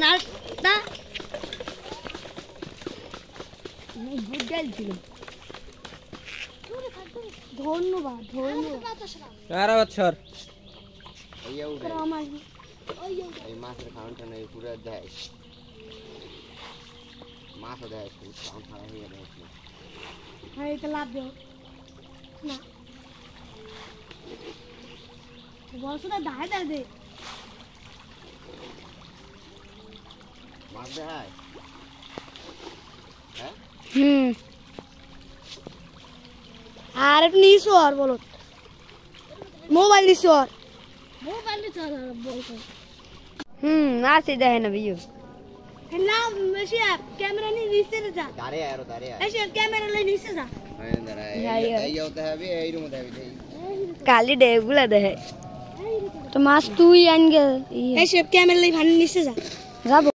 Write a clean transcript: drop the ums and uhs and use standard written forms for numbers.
না না বুঝ গেছিল ধন্যবাদ ধন্যবাদ সারা বছর এই মাছের খাওয়াটা নেই পুরো দেয় মাছও দেয় খাওয়া খাওয়া হয়ে যাবে হ্যাঁ এটা লাভ দেও না বলছো না দায় দায় দে মাছ দেয় হ্যাঁ আর নিছো আর বলো মোবাইল নিছো আর মোবাইল নিছো আর বলছো আসে দেয় না ভিডিও না মেশি कैमरा नहीं नीचे जा दारे यार दारे यार ऐसे कैमरा ले नीचे जा हां दारे ये होता है अभी यही रूम होता है काली डेगुला दे तो मास तू ही आएंगे ऐसे कैमरा ले भान नीचे जा जाबो